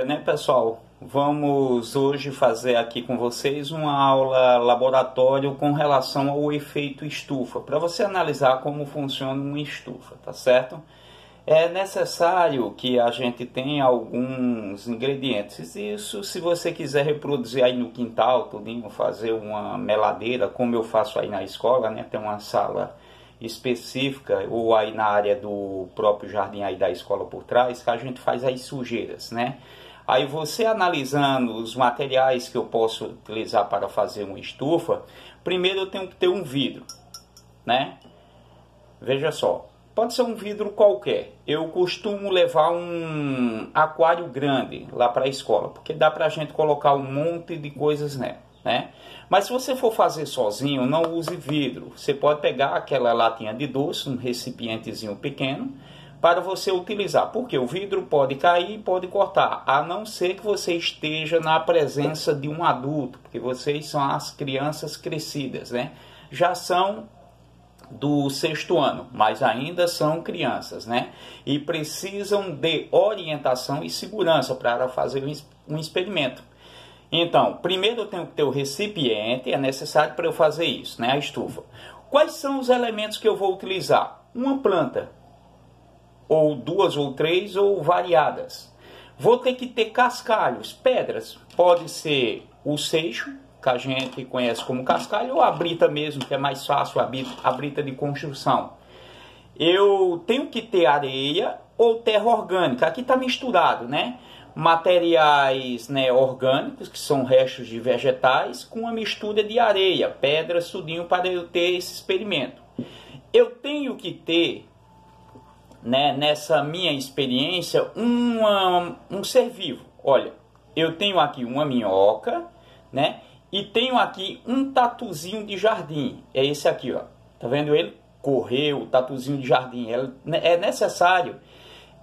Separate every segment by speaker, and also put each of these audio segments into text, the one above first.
Speaker 1: Né, pessoal? Vamos hoje fazer aqui com vocês uma aula laboratório com relação ao efeito estufa, para você analisar como funciona uma estufa, tá certo? É necessário que a gente tenha alguns ingredientes. Isso, se você quiser reproduzir aí no quintal, tudinho, fazer uma meladeira, como eu faço aí na escola, né? Tem uma sala específica, ou aí na área do próprio jardim aí da escola por trás, que a gente faz as sujeiras, né? Aí você analisando os materiais que eu posso utilizar para fazer uma estufa, primeiro eu tenho que ter um vidro, né? Veja só, pode ser um vidro qualquer. Eu costumo levar um aquário grande lá para a escola, porque dá para a gente colocar um monte de coisas nela, né? Mas se você for fazer sozinho, não use vidro. Você pode pegar aquela latinha de doce, um recipientezinho pequeno, para você utilizar, porque o vidro pode cair e pode cortar, a não ser que você esteja na presença de um adulto, porque vocês são as crianças crescidas, né? Já são do 6º ano, mas ainda são crianças, né? E precisam de orientação e segurança para fazer um experimento. Então, primeiro eu tenho que ter o recipiente, é necessário para eu fazer isso, né? A estufa. Quais são os elementos que eu vou utilizar? Uma planta, ou 2 ou 3 ou variadas. Vou ter que ter cascalhos, pedras. Pode ser o seixo, que a gente conhece como cascalho, ou a brita mesmo, que é mais fácil, a brita de construção. Eu tenho que ter areia ou terra orgânica. Aqui está misturado, né? Materiais, né, orgânicos, que são restos de vegetais, com uma mistura de areia, pedras, tudinho, para eu ter esse experimento. Eu tenho que ter, né, nessa minha experiência, um ser vivo. Olha, eu tenho aqui uma minhoca, né, e tenho aqui um tatuzinho de jardim. É esse aqui, ó. Tá vendo ele? Correu, o tatuzinho de jardim. É necessário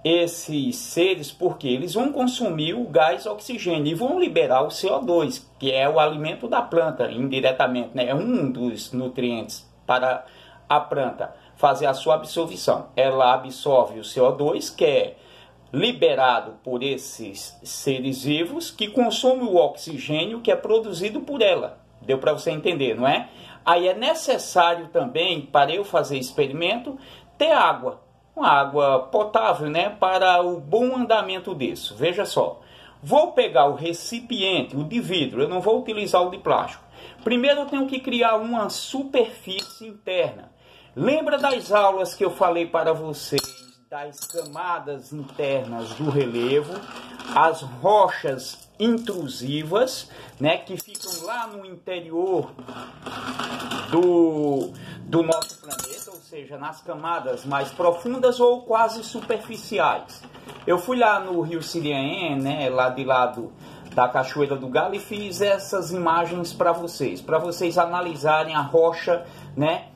Speaker 1: esses seres, porque eles vão consumir o gás oxigênio e vão liberar o CO2, que é o alimento da planta, indiretamente, né? É um dos nutrientes para a planta fazer a sua absorção. Ela absorve o CO2, que é liberado por esses seres vivos, que consomem o oxigênio que é produzido por ela. Deu para você entender, não é? Aí é necessário também, para eu fazer experimento, ter água. Uma água potável, né? Para o bom andamento disso. Veja só. Vou pegar o recipiente, o de vidro, eu não vou utilizar o de plástico. Primeiro eu tenho que criar uma superfície interna. Lembra das aulas que eu falei para vocês, das camadas internas do relevo, as rochas intrusivas, né, que ficam lá no interior do nosso planeta, ou seja, nas camadas mais profundas ou quase superficiais. Eu fui lá no Rio Siriaém, né, lá de lado da Cachoeira do Galo, e fiz essas imagens para vocês analisarem a rocha, né,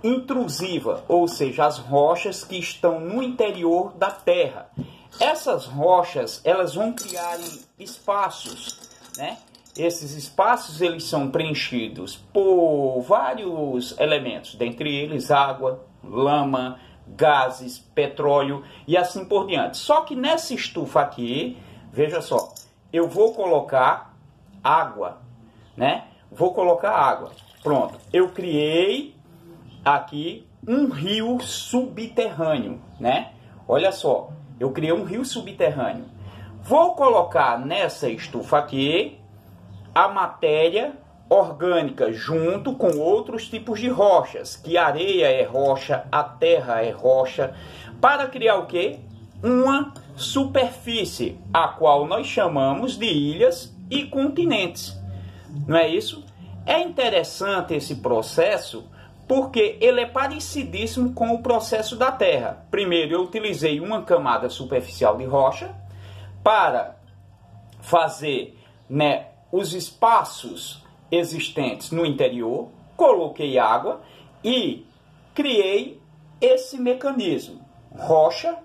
Speaker 1: intrusiva, ou seja, as rochas que estão no interior da Terra. Essas rochas, elas vão criar espaços, né? Esses espaços, eles são preenchidos por vários elementos, dentre eles água, lama, gases, petróleo e assim por diante. Só que nessa estufa aqui, veja só, eu vou colocar água, né? Vou colocar água. Pronto, eu criei aqui um rio subterrâneo, né? Olha só, eu criei um rio subterrâneo. Vou colocar nessa estufa aqui a matéria orgânica junto com outros tipos de rochas, que a areia é rocha, a terra é rocha, para criar o quê? Uma superfície, a qual nós chamamos de ilhas e continentes. Não é isso? É interessante esse processo, porque ele é parecidíssimo com o processo da Terra. Primeiro, eu utilizei uma camada superficial de rocha para fazer, né, os espaços existentes no interior, coloquei água e criei esse mecanismo: rocha,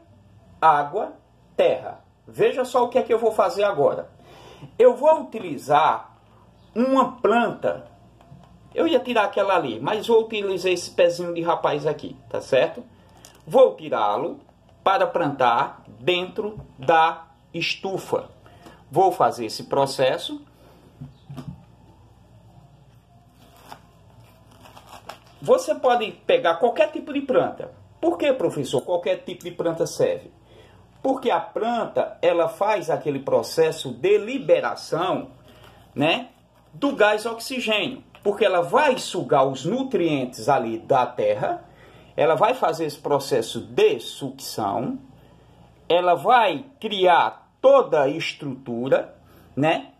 Speaker 1: água, terra. Veja só o que é que eu vou fazer agora. Eu vou utilizar uma planta. Eu ia tirar aquela ali, mas vou utilizar esse pezinho de rapaz aqui, tá certo? Vou tirá-lo para plantar dentro da estufa. Vou fazer esse processo. Você pode pegar qualquer tipo de planta. Por que, professor? Qualquer tipo de planta serve. Porque a planta, ela faz aquele processo de liberação, né, do gás oxigênio. Porque ela vai sugar os nutrientes ali da terra, ela vai fazer esse processo de sucção, ela vai criar toda a estrutura, né,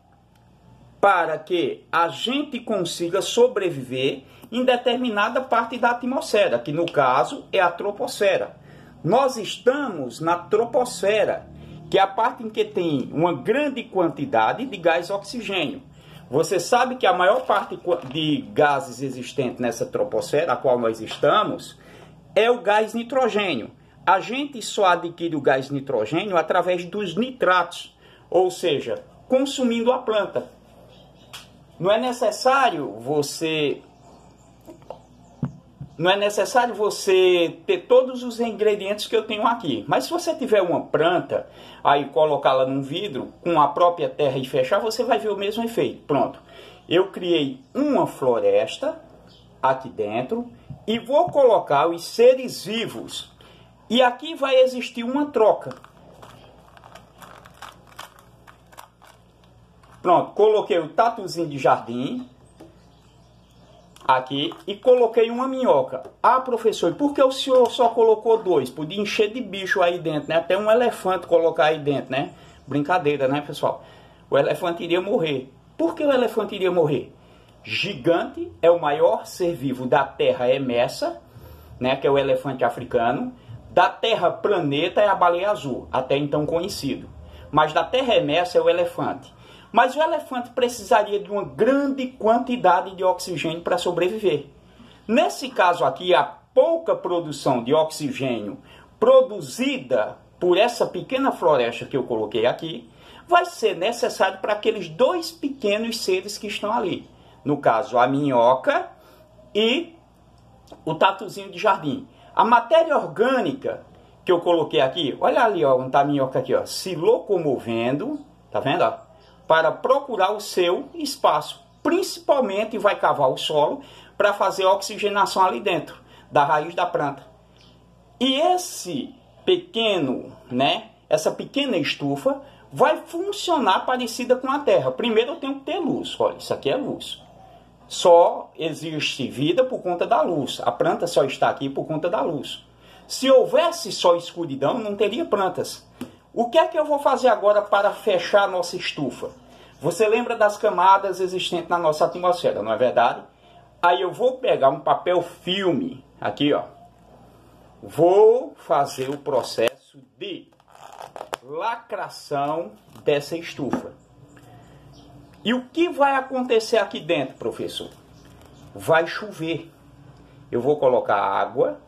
Speaker 1: para que a gente consiga sobreviver em determinada parte da atmosfera, que no caso é a troposfera. Nós estamos na troposfera, que é a parte em que tem uma grande quantidade de gás oxigênio. Você sabe que a maior parte de gases existentes nessa troposfera, a qual nós estamos, é o gás nitrogênio. A gente só adquire o gás nitrogênio através dos nitratos, ou seja, consumindo a planta. Não é necessário você ter todos os ingredientes que eu tenho aqui. Mas se você tiver uma planta, aí colocá-la num vidro com a própria terra e fechar, você vai ver o mesmo efeito. Pronto. Eu criei uma floresta aqui dentro e vou colocar os seres vivos. E aqui vai existir uma troca. Pronto, coloquei o tatuzinho de jardim aqui e coloquei uma minhoca. Ah, professor, e por que o senhor só colocou 2? Podia encher de bicho aí dentro, né? Até um elefante colocar aí dentro, né? Brincadeira, né, pessoal? O elefante iria morrer. Por que o elefante iria morrer? Gigante é o maior ser vivo da Terra emersa, né? Que é o elefante africano. Da Terra planeta é a baleia azul, até então conhecido. Mas da Terra emersa é o elefante. Mas o elefante precisaria de uma grande quantidade de oxigênio para sobreviver. Nesse caso aqui, a pouca produção de oxigênio produzida por essa pequena floresta que eu coloquei aqui, vai ser necessário para aqueles 2 pequenos seres que estão ali. No caso, a minhoca e o tatuzinho de jardim. A matéria orgânica que eu coloquei aqui, olha ali, ó, onde está a minhoca aqui, ó, se locomovendo, tá vendo, ó? Para procurar o seu espaço. Principalmente vai cavar o solo para fazer a oxigenação ali dentro da raiz da planta. E esse pequeno, né, essa pequena estufa vai funcionar parecida com a Terra. Primeiro eu tenho que ter luz. Olha, isso aqui é luz. Só existe vida por conta da luz. A planta só está aqui por conta da luz. Se houvesse só escuridão, não teria plantas. O que é que eu vou fazer agora para fechar a nossa estufa? Você lembra das camadas existentes na nossa atmosfera, não é verdade? Aí eu vou pegar um papel filme, aqui ó. Vou fazer o processo de lacração dessa estufa. E o que vai acontecer aqui dentro, professor? Vai chover. Eu vou colocar água.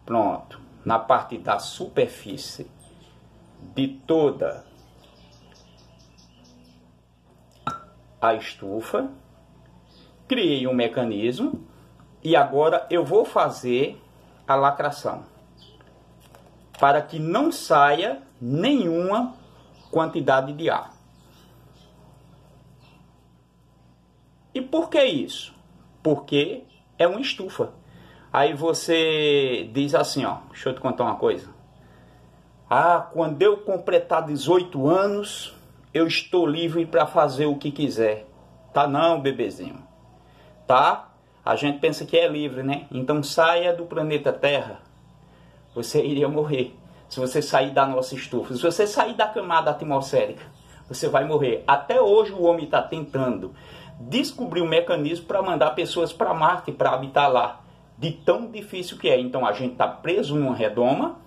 Speaker 1: Pronto. Na parte da superfície de toda a estufa. Criei um mecanismo. E agora eu vou fazer a lacração. Para que não saia nenhuma quantidade de ar. E por que isso? Porque é uma estufa. Aí você diz assim, ó, deixa eu te contar uma coisa. Ah, quando eu completar 18 anos, eu estou livre para fazer o que quiser. Tá não, bebezinho. Tá? A gente pensa que é livre, né? Então saia do planeta Terra. Você iria morrer. Se você sair da nossa estufa. Se você sair da camada atmosférica, você vai morrer. Até hoje o homem está tentando descobrir um mecanismo para mandar pessoas para Marte, para habitar lá. De tão difícil que é. Então a gente está preso numa redoma,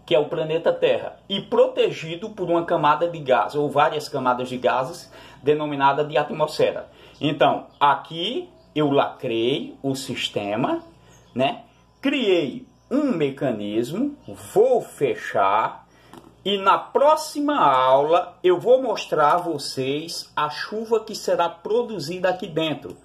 Speaker 1: que é o planeta Terra, e protegido por uma camada de gás, ou várias camadas de gases, denominada de atmosfera. Então, aqui eu lacrei o sistema, né? Criei um mecanismo, vou fechar, e na próxima aula eu vou mostrar a vocês a chuva que será produzida aqui dentro.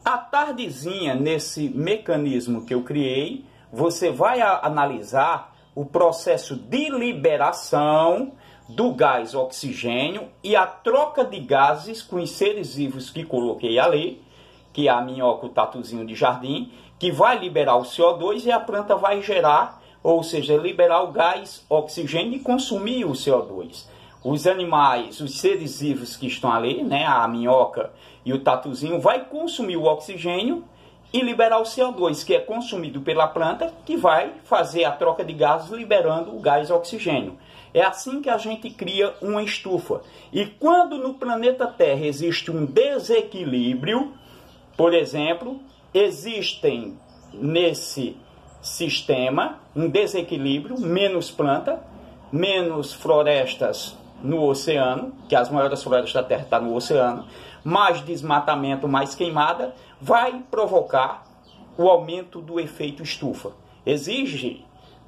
Speaker 1: À tardezinha, nesse mecanismo que eu criei, você vai analisar o processo de liberação do gás oxigênio e a troca de gases com os seres vivos que coloquei ali, que é a minhoca, o tatuzinho de jardim, que vai liberar o CO2 e a planta vai gerar, ou seja, liberar o gás oxigênio e consumir o CO2. Os animais, os seres vivos que estão ali, né, a minhoca e o tatuzinho, vai consumir o oxigênio e liberar o CO2, que é consumido pela planta, que vai fazer a troca de gases liberando o gás oxigênio. É assim que a gente cria uma estufa. E quando no planeta Terra existe um desequilíbrio, por exemplo, existem nesse sistema um desequilíbrio, menos planta, menos florestas no oceano, que as maiores florestas da Terra estão no oceano, mais desmatamento, mais queimada, vai provocar o aumento do efeito estufa. Exige,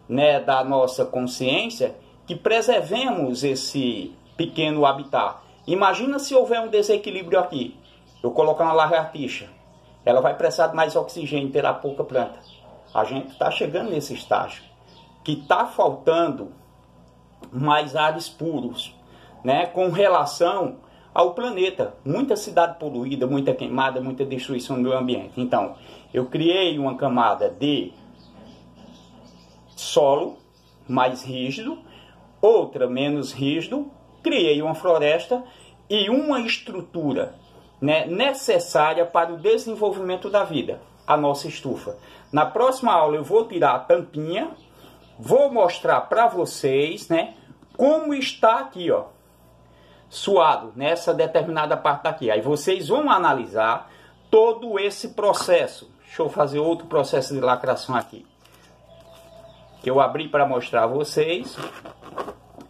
Speaker 1: né, da nossa consciência que preservemos esse pequeno habitat. Imagina se houver um desequilíbrio aqui. Eu colocar uma lagartixa, ela vai precisar de mais oxigênio, terá pouca planta. A gente está chegando nesse estágio, que está faltando mais ares puros, né, com relação ao planeta. Muita cidade poluída, muita queimada, muita destruição do meio ambiente. Então, eu criei uma camada de solo mais rígido, outra menos rígido, criei uma floresta e uma estrutura, né, necessária para o desenvolvimento da vida, a nossa estufa. Na próxima aula eu vou tirar a tampinha, vou mostrar para vocês, né, como está aqui, ó, suado nessa determinada parte daqui. Aí vocês vão analisar todo esse processo. Deixa eu fazer outro processo de lacração aqui, que eu abri para mostrar a vocês,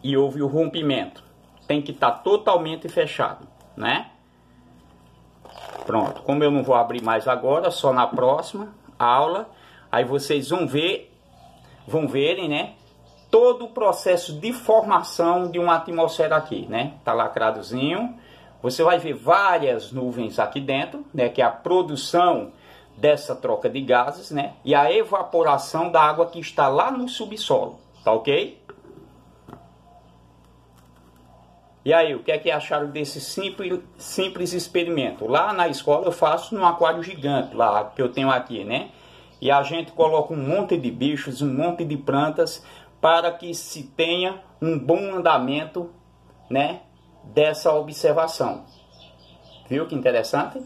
Speaker 1: e houve o rompimento. Tem que estar totalmente fechado, né? Pronto, como eu não vou abrir mais agora, só na próxima aula, aí vocês vão verem, né, todo o processo de formação de uma atmosfera aqui, né? Tá lacradozinho. Você vai ver várias nuvens aqui dentro, né, que é a produção dessa troca de gases, né, e a evaporação da água que está lá no subsolo, tá ok? E aí, o que é que acharam desse simples experimento? Lá na escola eu faço num aquário gigante, lá que eu tenho aqui, né? E a gente coloca um monte de bichos, um monte de plantas, para que se tenha um bom andamento, né, dessa observação. Viu que interessante?